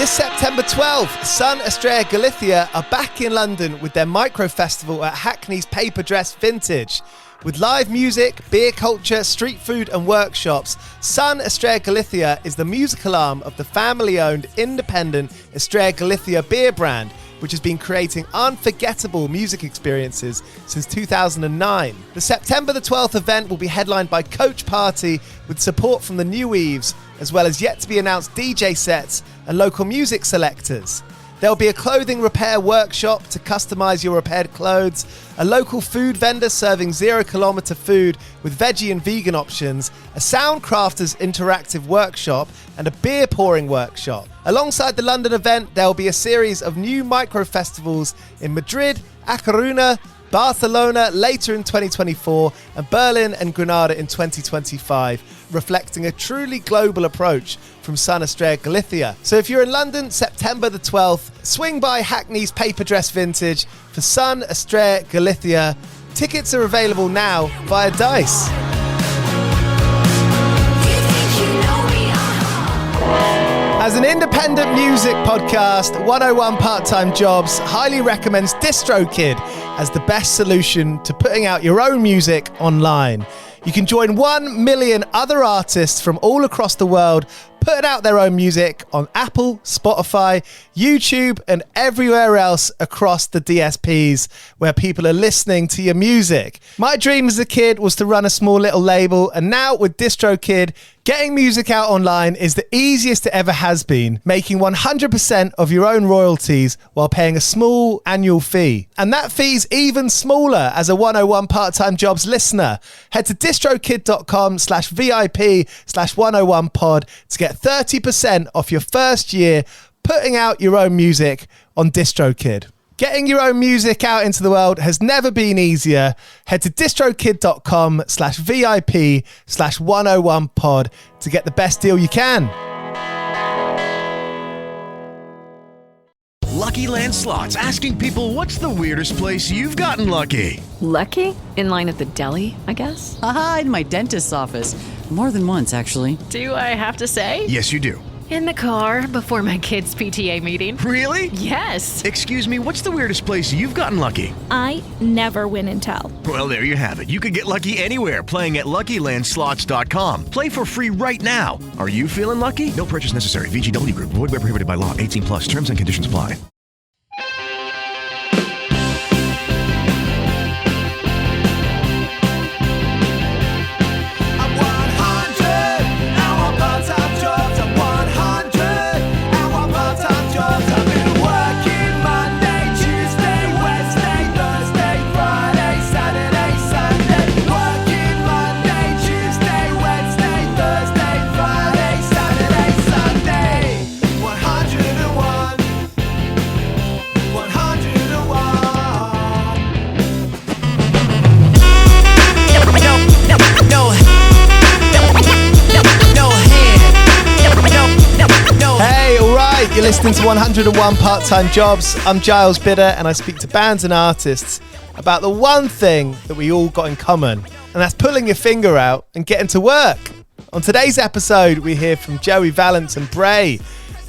This September 12th, SON Estrella Galicia are back in London with their micro festival at Hackney's Paper Dress Vintage. With live music, beer culture, street food and workshops, SON Estrella Galicia is the musical arm of the family-owned independent Estrella Galicia beer brand, which has been creating unforgettable music experiences since 2009. The September the 12th event will be headlined by Coach Party with support from the New Eves, as well as yet-to-be-announced DJ sets and local music selectors. There'll be a clothing repair workshop to customise your repaired clothes, a local food vendor serving 0 kilometre food with veggie and vegan options, a Soundcrafters interactive workshop, and a beer pouring workshop. Alongside the London event, there'll be a series of new micro-festivals in Madrid, A Coruña, Barcelona later in 2024, and Berlin and Granada in 2025, reflecting a truly global approach from SON Estrella Galicia. So if you're in London, September the 12th, swing by Hackney's Paper Dress Vintage for SON Estrella Galicia. Tickets are available now via Dice. As an independent music podcast, 101 Part-Time Jobs highly recommends DistroKid as the best solution to putting out your own music online. You can join 1 million other artists from all across the world putting out their own music on Apple, Spotify, YouTube, and everywhere else across the DSPs where people are listening to your music. My dream as a kid was to run a small little label, and now with DistroKid, getting music out online is the easiest it ever has been, making 100% of your own royalties while paying a small annual fee. And that fee's even smaller as a 101 Part-Time Jobs listener. Head to distrokid.com/VIP/101pod to get 30% off your first year putting out your own music on DistroKid. Getting your own music out into the world has never been easier. Head to distrokid.com/VIP/101pod to get the best deal you can. Lucky Land Slots, asking people, what's the weirdest place you've gotten lucky? Lucky? In line at the deli, I guess? Aha, in my dentist's office. More than once, actually. Do I have to say? Yes, you do. In the car before my kids' PTA meeting. Really? Yes. Excuse me, what's the weirdest place you've gotten lucky? I never win and tell. Well, there you have it. You can get lucky anywhere, playing at LuckyLandSlots.com. Play for free right now. Are you feeling lucky? No purchase necessary. VGW Group. Void where prohibited by law. 18 plus. Terms and conditions apply. You're listening to 101 Part-Time Jobs. I'm Giles Bidder, and I speak to bands and artists about the one thing that we all got in common, and that's pulling your finger out and getting to work. On today's episode, we hear from Joey Valence and Brae,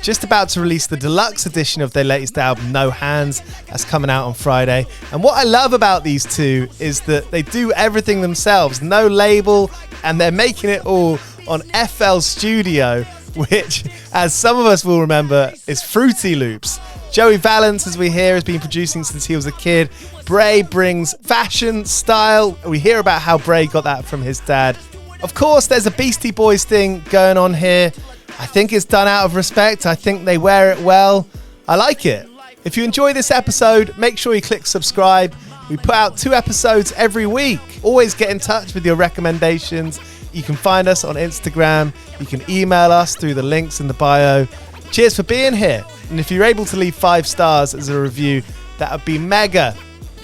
just about to release the deluxe edition of their latest album, No Hands. That's coming out on Friday. And what I love about these two is that they do everything themselves, no label, and they're making it all on FL Studio, which, as some of us will remember, is Fruity Loops. Joey Valence, as we hear, has been producing since he was a kid. Brae brings fashion, style. We hear about how Brae got that from his dad. Of course, there's a Beastie Boys thing going on here. I think it's done out of respect. I think they wear it well. I like it. If you enjoy this episode, make sure you click subscribe. We put out 2 episodes every week. Always get in touch with your recommendations. You can find us on Instagram. You can email us through the links in the bio. Cheers for being here. And if you're able to leave 5 stars as a review, that would be mega.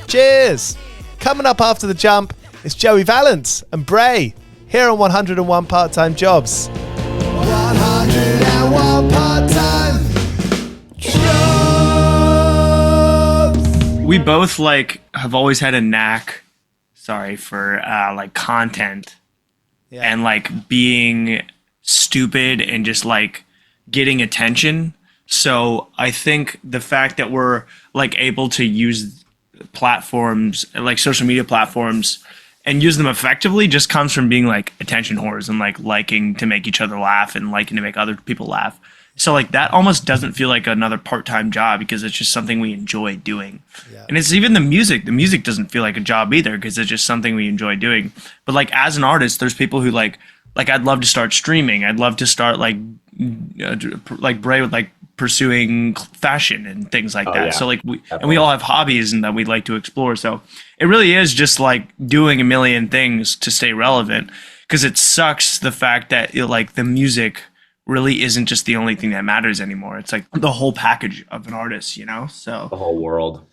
Cheers. Coming up after the jump is Joey Valence and Brae here on 101 Part-Time Jobs. 101 Part-Time Jobs. We both have always had a knack, for content. Yeah. And being stupid and just getting attention. So I think the fact that we're like able to use platforms like social media platforms and use them effectively just comes from being like attention whores and like liking to make each other laugh and liking to make other people laugh. So like that almost doesn't feel like another part-time job because it's just something we enjoy doing. Yeah. And it's even the music. The music doesn't feel like a job either because it's just something we enjoy doing. But like as an artist, there's people who like I'd love to start streaming. I'd love to start like Brae with like pursuing fashion and things like that. Yeah. So like we all have hobbies and that we'd like to explore. So it really is just like doing a million things to stay relevant because it sucks the fact that like the music really isn't just the only thing that matters anymore. It's like the whole package of an artist, you know? So the whole world.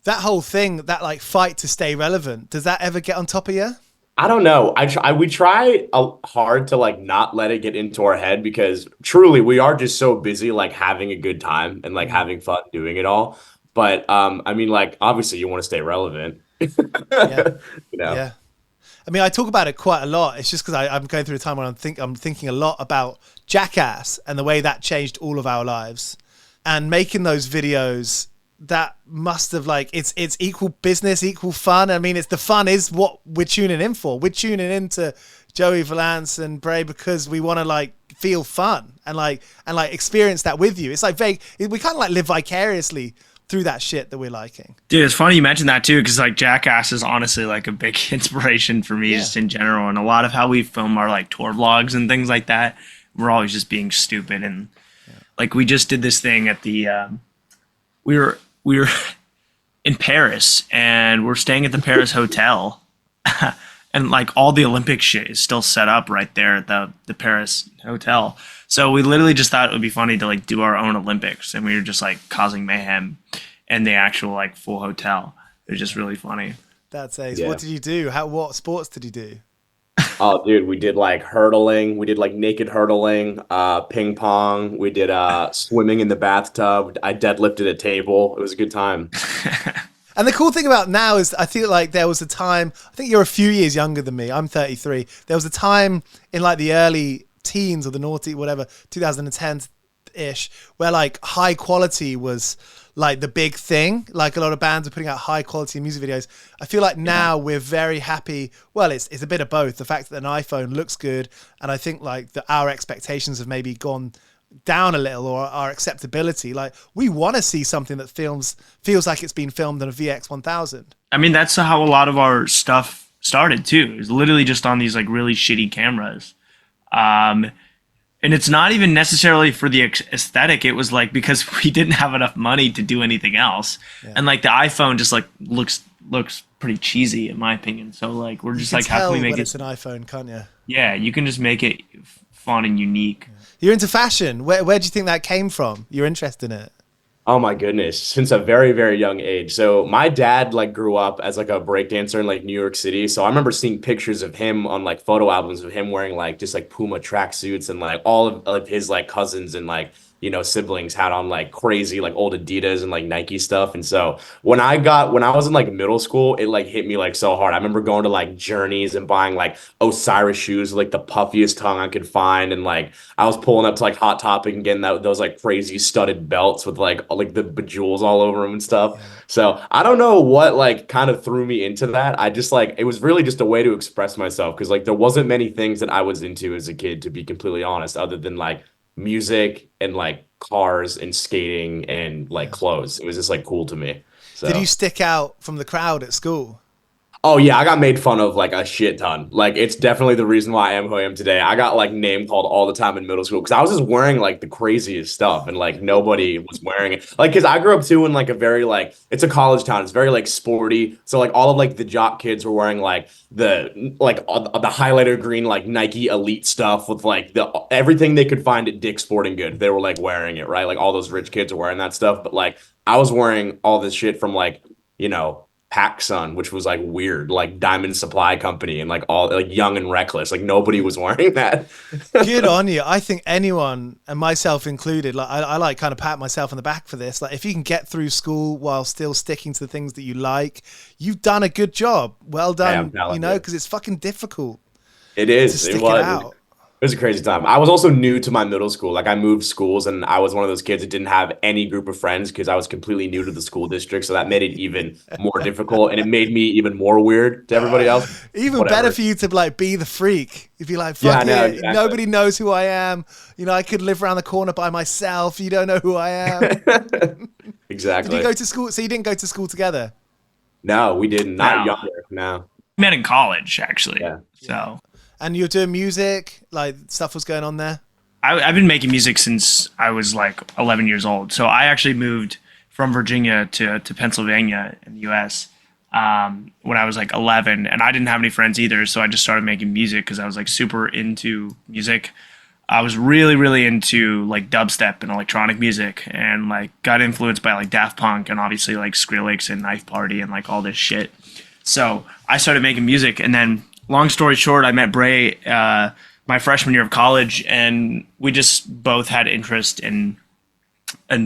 That whole thing, that like fight to stay relevant, does that ever get on top of you? I don't know. We try hard to like not let it get into our head because truly we are just so busy like having a good time and like having fun doing it all. But I mean, like obviously you want to stay relevant. Yeah. You know? Yeah. I mean, I talk about it quite a lot. It's just because I'm going through a time when I'm thinking a lot about Jackass and the way that changed all of our lives, and making those videos. That must have like it's equal business, equal fun. I mean, it's the fun is what we're tuning in for. We're tuning into Joey, Valence and Brae because we want to like feel fun and like experience that with you. It's like we kind of like live vicariously through that shit that we're liking. Dude, it's funny you mentioned that too because like Jackass is honestly like a big inspiration for me just in general, and a lot of how we film our like tour vlogs and things like that. We're always just being stupid and like we just did this thing at the we were in Paris and we're staying at the Paris hotel and like all the Olympic shit is still set up right there at the Paris hotel. So we literally just thought it would be funny to like do our own Olympics, and we were just like causing mayhem in the actual like full hotel. It was just really funny. That's ace. Yeah. What did you do? What sports did you do? Oh, dude, we did like hurdling. We did like naked hurdling, ping pong. We did swimming in the bathtub. I deadlifted a table. It was a good time. And the cool thing about now is I feel like there was a time, I think you're a few years younger than me. I'm 33. There was a time in like the early teens or the naughty, whatever, 2010-ish, where like high quality was like the big thing. Like a lot of bands are putting out high quality music videos. I feel like now we're very happy. Well, it's a bit of both. The fact that an iPhone looks good, and I think like our expectations have maybe gone down a little, or our acceptability. Like we want to see something that feels like it's been filmed on a VX1000. I mean, that's how a lot of our stuff started too. It was literally just on these like really shitty cameras. And it's not even necessarily for the aesthetic. It was like because we didn't have enough money to do anything else. Yeah. And like the iPhone just like looks pretty cheesy in my opinion. So like we're just like, how can we make it? It's an iPhone, can't you? Yeah, you can just make it fun and unique. Yeah. You're into fashion. Where do you think that came from? Your interest in it? Oh my goodness, since a very, very young age. So my dad like grew up as like a breakdancer in like New York City. So I remember seeing pictures of him on like photo albums of him wearing like just like Puma tracksuits, and like all of his like cousins and like, you know, siblings had on like crazy like old Adidas and like Nike stuff. And so when I was in like middle school, it like hit me like so hard. I remember going to like Journeys and buying like Osiris shoes, like the puffiest tongue I could find. And like I was pulling up to like Hot Topic and getting those like crazy studded belts with like the bejewels all over them and stuff. Yeah. So I don't know what like kind of threw me into that. I just like, it was really just a way to express myself. Cause like there wasn't many things that I was into as a kid, to be completely honest, other than like music and like cars and skating and like clothes. It was just like cool to me. So. Did you stick out from the crowd at school? Oh yeah, I got made fun of like a shit ton. Like it's definitely the reason why I am who I am today. I got like name called all the time in middle school because I was just wearing like the craziest stuff, and like nobody was wearing it. Like because I grew up too in like a very like, it's a college town. It's very like sporty. So like all of like the jock kids were wearing like the highlighter green like Nike Elite stuff with like everything they could find at Dick's Sporting Goods. They were like wearing it, right? Like all those rich kids are wearing that stuff. But like I was wearing all this shit from like, you know, PacSun, which was like weird, like Diamond Supply Company, and like all like Young and Reckless. Like nobody was wearing that. Good on you. I think anyone, and myself included, like I like kind of pat myself on the back for this. Like if you can get through school while still sticking to the things that you like, you've done a good job. Well done, you know, because it's fucking difficult. It is. To stick it out. It was a crazy time. I was also new to my middle school. Like I moved schools and I was one of those kids that didn't have any group of friends because I was completely new to the school district. So that made it even more difficult and it made me even more weird to everybody else. Even Whatever. better for you to like be the freak. You'd be like, Yeah, fuck I know, it. exactly. Nobody knows who I am. You know, I could live around the corner by myself. You don't know who I am. Exactly. Did you go to school? So you didn't go to school together? No, we didn't. Not No. younger. No. Met in college, actually. Yeah. So And you're doing music? Like stuff was going on there? I've been making music since I was like 11 years old. So I actually moved from Virginia to Pennsylvania in the U.S. When I was like 11, and I didn't have any friends either. So I just started making music because I was like super into music. I was really, really into like dubstep and electronic music, and like got influenced by like Daft Punk and obviously like Skrillex and Knife Party and like all this shit. So I started making music, and then long story short, I met Brae my freshman year of college, and we just both had interest in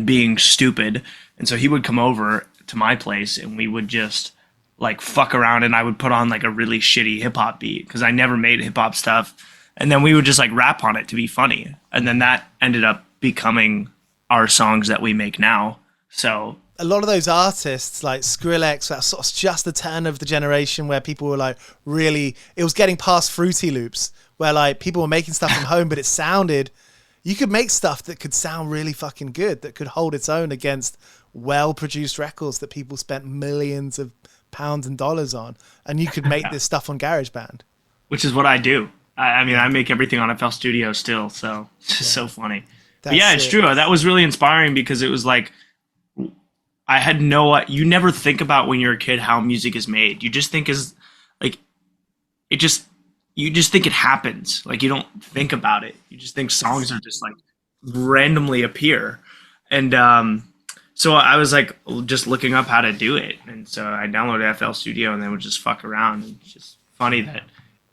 being stupid. And so he would come over to my place, and we would just like fuck around, and I would put on like a really shitty hip hop beat because I never made hip hop stuff. And then we would just like rap on it to be funny. And then that ended up becoming our songs that we make now. So a lot of those artists like Skrillex, that's sort of just the turn of the generation where people were like really, it was getting past Fruity Loops where like people were making stuff from home, but it sounded, you could make stuff that could sound really fucking good, that could hold its own against well-produced records that people spent millions of pounds and dollars on. And you could make this stuff on GarageBand. which is what I do. I mean, I make everything on FL Studio still, so it's just so funny. But yeah, it's true. That was really inspiring because it was like, I had you never think about when you're a kid how music is made. You just think you just think it happens. Like you don't think about it. You just think songs are just like randomly appear. And so I was like just looking up how to do it. And so I downloaded FL Studio and then would just fuck around. And it's just funny that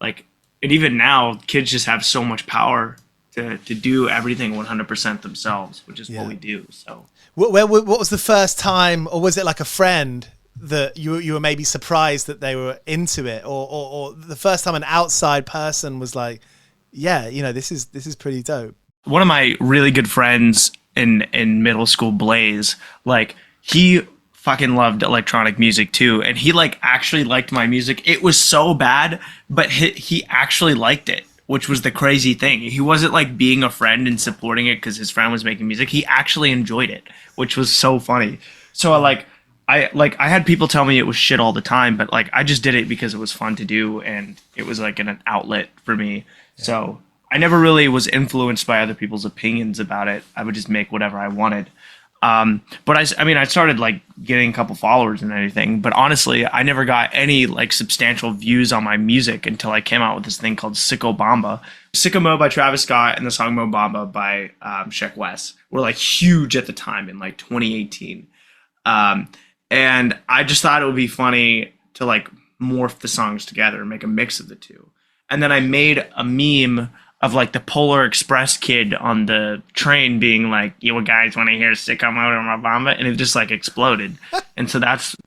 like, and even now kids just have so much power to do everything 100% themselves, which is what we do. So what was the first time, or was it like a friend that you were maybe surprised that they were into it, or the first time an outside person was like, yeah, you know, this is pretty dope? One of my really good friends in middle school, Blaze, like he fucking loved electronic music too, and he like actually liked my music. It was so bad, but he actually liked it, which was the crazy thing. He wasn't like being a friend and supporting it because his friend was making music. He actually enjoyed it, which was so funny. So I had people tell me it was shit all the time, but like I just did it because it was fun to do and it was like an outlet for me. Yeah. So I never really was influenced by other people's opinions about it. I would just make whatever I wanted. But I started like getting a couple followers and everything, but honestly, I never got any like substantial views on my music until I came out with this thing called Sicko Bamba. Sicko Mo by Travis Scott and the song Mo Bamba by Sheck Wes were like huge at the time in like 2018. And I just thought it would be funny to like morph the songs together and make a mix of the two. And then I made a meme of like the Polar Express kid on the train being like, "You guys want to hear Sicko Mo or Mo Bamba?" And it just like exploded. And so that's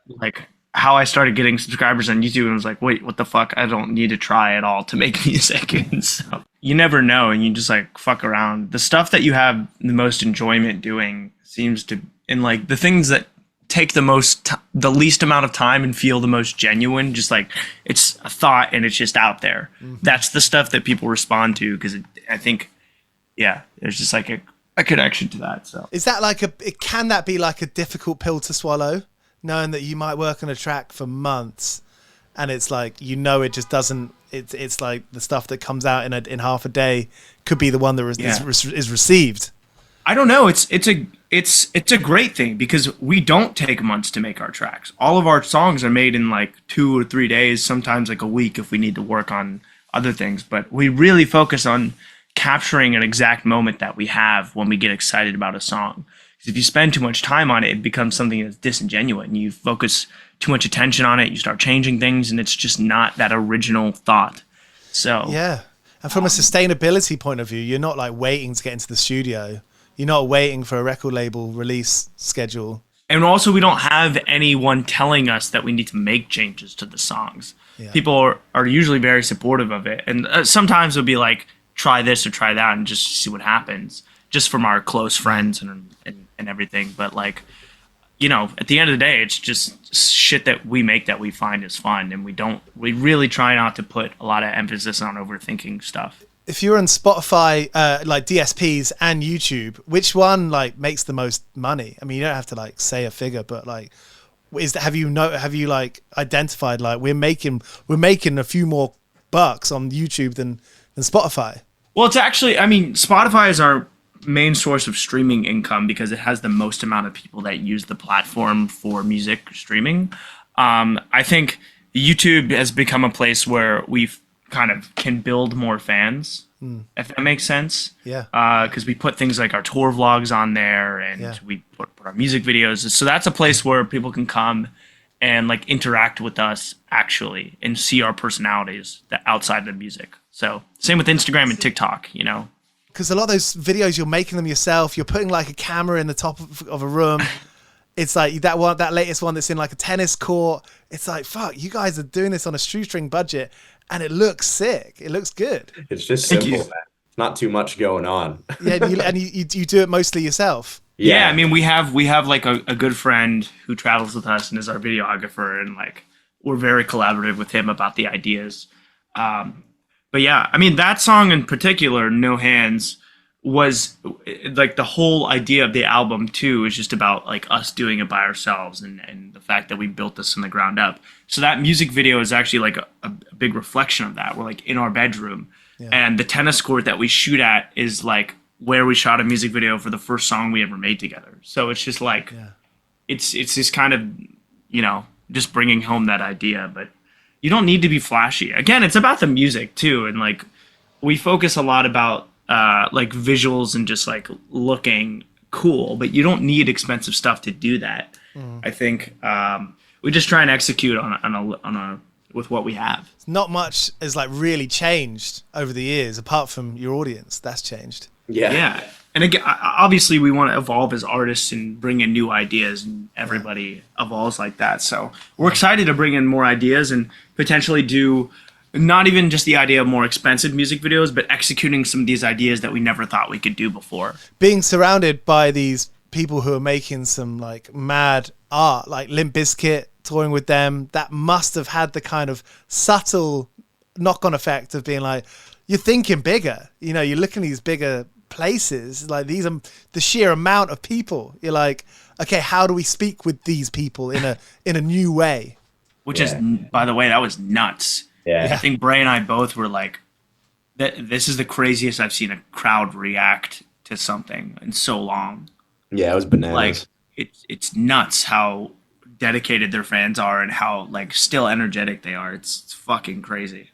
like how I started getting subscribers on YouTube, and was like, wait, what the fuck? I don't need to try at all to make music. And so you never know, and you just like fuck around. The stuff that you have the most enjoyment doing seems to, and like the things that take the least amount of time and feel the most genuine, just like it's a thought and it's just out there. Mm-hmm. That's the stuff that people respond to, because I think, yeah, there's just like a connection to that. So is that like can that be like a difficult pill to swallow, knowing that you might work on a track for months and it's like, you know, it just doesn't, it's like the stuff that comes out in half a day could be the one that is received? I don't know. It's a great thing because we don't take months to make our tracks. All of our songs are made in like 2 or 3 days, sometimes like a week if we need to work on other things. But we really focus on capturing an exact moment that we have when we get excited about a song. Because if you spend too much time on it, it becomes something that's disingenuous. And you focus too much attention on it, you start changing things, and it's just not that original thought. So yeah. And from a sustainability point of view, you're not like waiting to get into the studio. You're not waiting for a record label release schedule. And also, we don't have anyone telling us that we need to make changes to the songs. Yeah. People are usually very supportive of it. And sometimes it'll be like, try this or try that and just see what happens, just from our close friends and everything. But like, you know, at the end of the day, it's just shit that we make that we find is fun. And we really try not to put a lot of emphasis on overthinking stuff. If you're on Spotify, like DSPs and YouTube, which one like makes the most money? I mean, you don't have to like say a figure, but like, have you like identified like we're making a few more bucks on YouTube than Spotify? Well, it's actually, I mean, Spotify is our main source of streaming income because it has the most amount of people that use the platform for music streaming. I think YouTube has become a place where we've kind of can build more fans, if that makes sense. Yeah. Because we put things like our tour vlogs on there, and we put our music videos. So that's a place where people can come and like interact with us actually and see our personalities that outside of the music. So same with Instagram and TikTok, you know. Because a lot of those videos, you're making them yourself. You're putting like a camera in the top of a room. It's like that latest one that's in like a tennis court. It's like, fuck, you guys are doing this on a shoestring budget. And it looks sick. It looks good. It's just simple, man. Not too much going on. Yeah, and you do it mostly yourself. Yeah, I mean, we have like a good friend who travels with us and is our videographer, and like we're very collaborative with him about the ideas. But yeah, I mean, that song in particular, No Hands, was like the whole idea of the album too is just about like us doing it by ourselves and the fact that we built this from the ground up. So that music video is actually like a big reflection of that. We're like in our bedroom, and the tennis court that we shoot at is like where we shot a music video for the first song we ever made together. So it's just like it's just kind of, you know, just bringing home that idea. But you don't need to be flashy. Again, it's about the music too, and like we focus a lot about like visuals and just like looking cool, but you don't need expensive stuff to do that. I think we just try and execute on with what we have. Not much has like really changed over the years, apart from your audience. That's changed. Yeah. And again, obviously we want to evolve as artists and bring in new ideas, and everybody evolves like that. So we're excited to bring in more ideas and potentially do not even just the idea of more expensive music videos, but executing some of these ideas that we never thought we could do before. Being surrounded by these people who are making some like mad art, like Limp Bizkit, touring with them, that must have had the kind of subtle knock-on effect of being like, you're thinking bigger. You know, you're looking at these bigger places, like these are the sheer amount of people. You're like, okay, how do we speak with these people in a new way? Which is, by the way, that was nuts. Yeah. I think Brae and I both were like, this is the craziest I've seen a crowd react to something in so long. Yeah, it was bananas. Like, it's nuts how dedicated their fans are and how like still energetic they are. It's fucking crazy.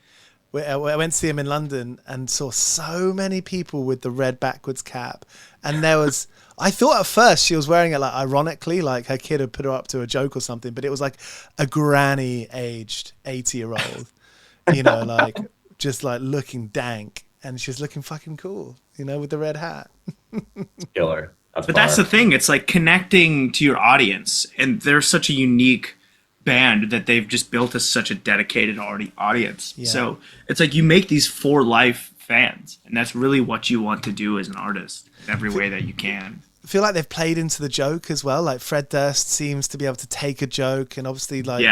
I went to see him in London and saw so many people with the red backwards cap. And there was, I thought at first she was wearing it like ironically, like her kid had put her up to a joke or something, but it was like a granny aged 80-year-old, you know, like just like looking dank, and she's looking fucking cool, you know, with the red hat. Killer. That's the thing. It's like connecting to your audience, and they're such a unique band that they've just built as such a dedicated audience. Yeah. So it's like you make these for life fans, and that's really what you want to do as an artist in every way that you can. I feel like they've played into the joke as well. Like Fred Durst seems to be able to take a joke, and obviously like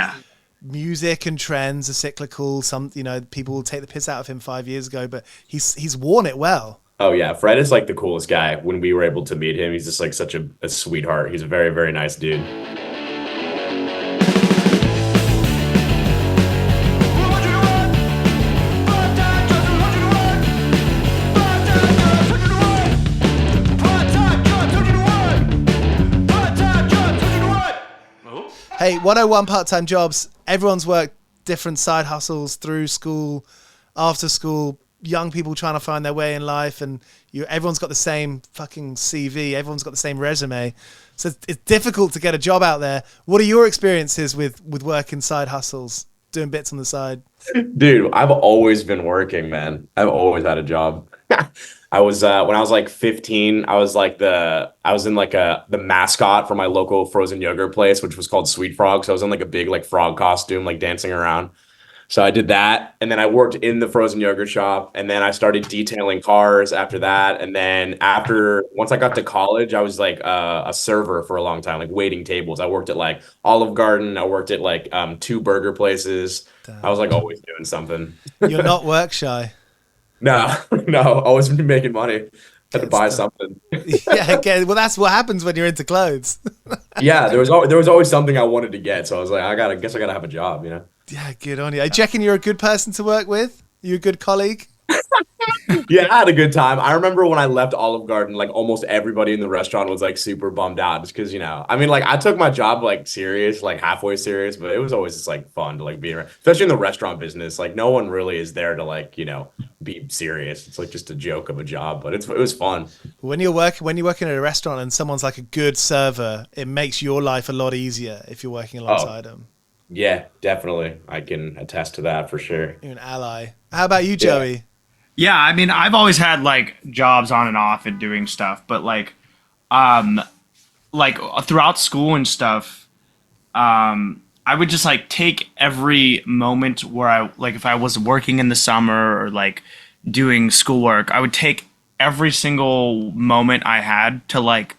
music and trends are cyclical. Some, you know, people will take the piss out of him 5 years ago, but he's worn it well. Oh yeah, Fred is like the coolest guy. When we were able to meet him, he's just like such a sweetheart. He's a very, very nice dude. Hey, 101 part-time jobs. Everyone's worked different side hustles through school, after school, young people trying to find their way in life, and everyone's got the same fucking CV. Everyone's got the same resume. So it's difficult to get a job out there. What are your experiences with working side hustles, doing bits on the side? Dude, I've always been working, man. I've always had a job. I was when I was like 15, I was in like the mascot for my local frozen yogurt place, which was called Sweet Frog. So I was in like a big like frog costume, like dancing around. So I did that, and then I worked in the frozen yogurt shop, and then I started detailing cars after that. And then once I got to college, I was like a server for a long time, like waiting tables. I worked at like Olive Garden. I worked at like two burger places. I was like always doing something. You're not work shy. No, no, always been making money. Had to buy stuff. something. Yeah, okay. Well, that's what happens when you're into clothes. Yeah, there was always something I wanted to get, so I was like, I guess I gotta have a job, you know. Yeah, good on you. Do you reckon you're a good person to work with? You a good colleague? Yeah, I had a good time. I remember when I left Olive Garden, like almost everybody in the restaurant was like super bummed out just because, I mean, like I took my job like serious, like halfway serious, but it was always just like fun to like be around, especially in the restaurant business. Like no one really is there to like, be serious. It's like just a joke of a job, but it was fun. When you're working at a restaurant and someone's like a good server, it makes your life a lot easier if you're working alongside them. Yeah, definitely. I can attest to that for sure. You're an ally. How about you, Joey? Yeah, I mean, I've always had like jobs on and off and doing stuff, but like throughout school and stuff, I would just like take every moment where I like if I was working in the summer or like doing schoolwork, I would take every single moment I had to like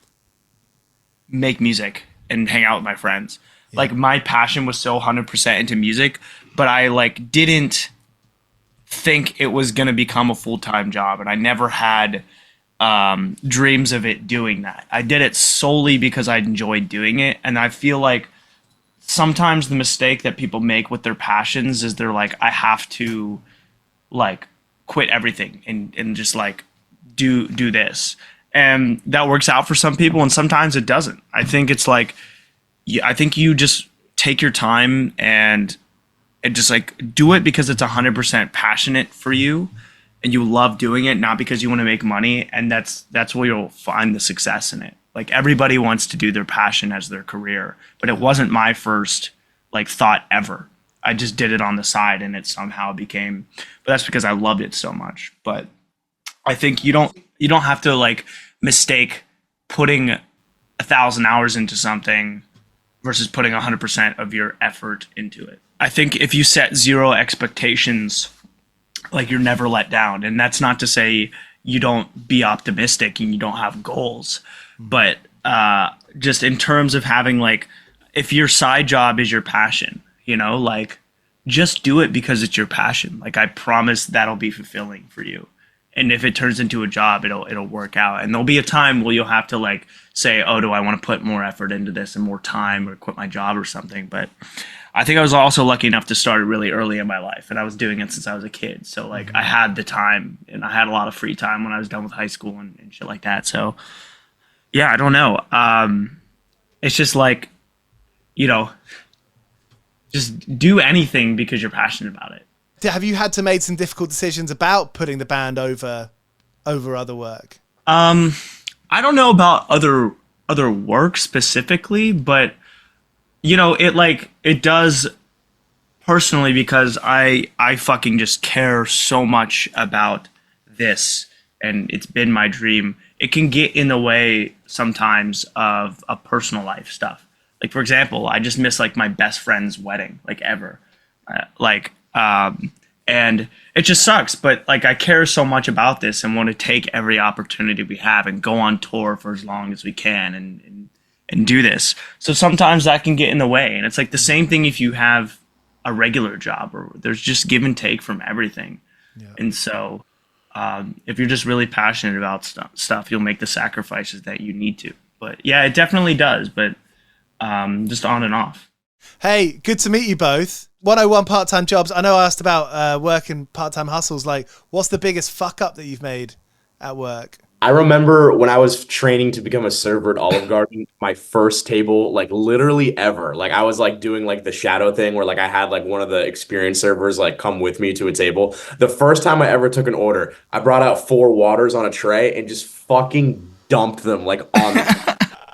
make music and hang out with my friends. Yeah. Like my passion was so 100% into music, but I like didn't think it was going to become a full-time job, and I never had dreams of it doing that. I did it solely because I enjoyed doing it, and I feel like sometimes the mistake that people make with their passions is they're like, I have to like quit everything and just like do this, and that works out for some people and sometimes it doesn't. I think it's like I think you just take your time and just like do it because it's 100% passionate for you and you love doing it, not because you want to make money. And that's where you'll find the success in it. Like everybody wants to do their passion as their career, but it wasn't my first like thought ever. I just did it on the side and it somehow became, but that's because I loved it so much. But I think you don't have to like mistake putting 1,000 hours into something versus putting 100% of your effort into it. I think if you set zero expectations, like you're never let down. And that's not to say you don't be optimistic and you don't have goals, but just in terms of having like, if your side job is your passion, like just do it because it's your passion. Like I promise that'll be fulfilling for you. And if it turns into a job, it'll work out. And there'll be a time where you'll have to like say, oh, do I want to put more effort into this and more time or quit my job or something? But I think I was also lucky enough to start really early in my life, and I was doing it since I was a kid. So like I had the time and I had a lot of free time when I was done with high school and shit like that. So yeah, I don't know. It's just like, just do anything because you're passionate about it. Have you had to make some difficult decisions about putting the band over other work? I don't know about other work specifically, but it does personally because I fucking just care so much about this and it's been my dream. It can get in the way sometimes of a personal life stuff. Like for example, I just missed like my best friend's wedding, like ever. And it just sucks, but like I care so much about this and want to take every opportunity we have and go on tour for as long as we can and do this. So sometimes that can get in the way. And it's like the same thing if you have a regular job, or there's just give and take from everything. Yeah. And so if you're just really passionate about stuff, you'll make the sacrifices that you need to. But yeah, it definitely does, but just on and off. Hey, good to meet you both. 101 part-time jobs. I know I asked about working part-time hustles. Like, what's the biggest fuck up that you've made at work? I remember when I was training to become a server at Olive Garden, my first table, like literally ever, like I was like doing like the shadow thing where like I had like one of the experienced servers like come with me to a table. The first time I ever took an order, I brought out 4 waters on a tray and just fucking dumped them like on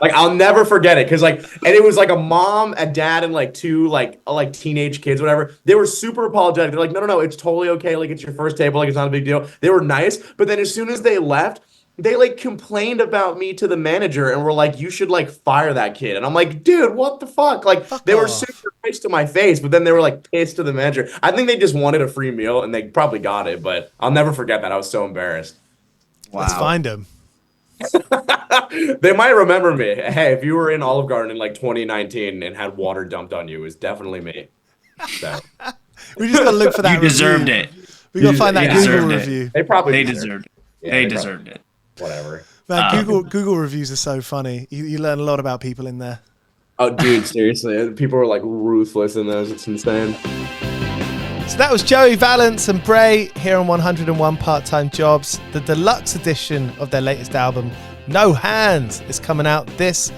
Like I'll never forget it because and it was like a mom, a dad, and like two like teenage kids, whatever. They were super apologetic. They're like, no, it's totally okay. Like it's your first table, like it's not a big deal. They were nice, but then as soon as they left, they like complained about me to the manager and were like, you should like fire that kid. And I'm like, dude, what the fuck? Like they were super nice to my face, but then they were like pissed to the manager. I think they just wanted a free meal and they probably got it, but I'll never forget that. I was so embarrassed. Wow. Let's find them. They might remember me. Hey, if you were in Olive Garden in like 2019 and had water dumped on you, it was definitely me. So. We just gotta look for that. You deserved it. We gotta find that Google review. They deserved it. Yeah, they deserved it. Whatever. Man, Google reviews are so funny. You learn a lot about people in there. Oh, dude, seriously. People are like ruthless in those. It's insane. So that was Joey, Valence and Brae here on 101 Part-Time Jobs. The deluxe edition of their latest album, No Hands, is coming out this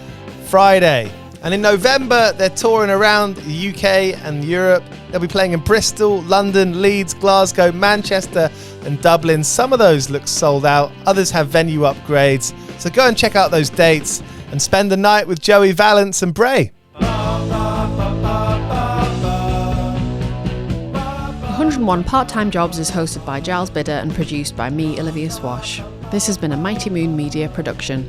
Friday. And in November, they're touring around the UK and Europe. They'll be playing in Bristol, London, Leeds, Glasgow, Manchester and Dublin. Some of those look sold out. Others have venue upgrades. So go and check out those dates and spend the night with Joey, Valence and Brae. 101 Part-Time Jobs is hosted by Giles Bidder and produced by me, Olivia Swash. This has been a Mighty Moon Media production.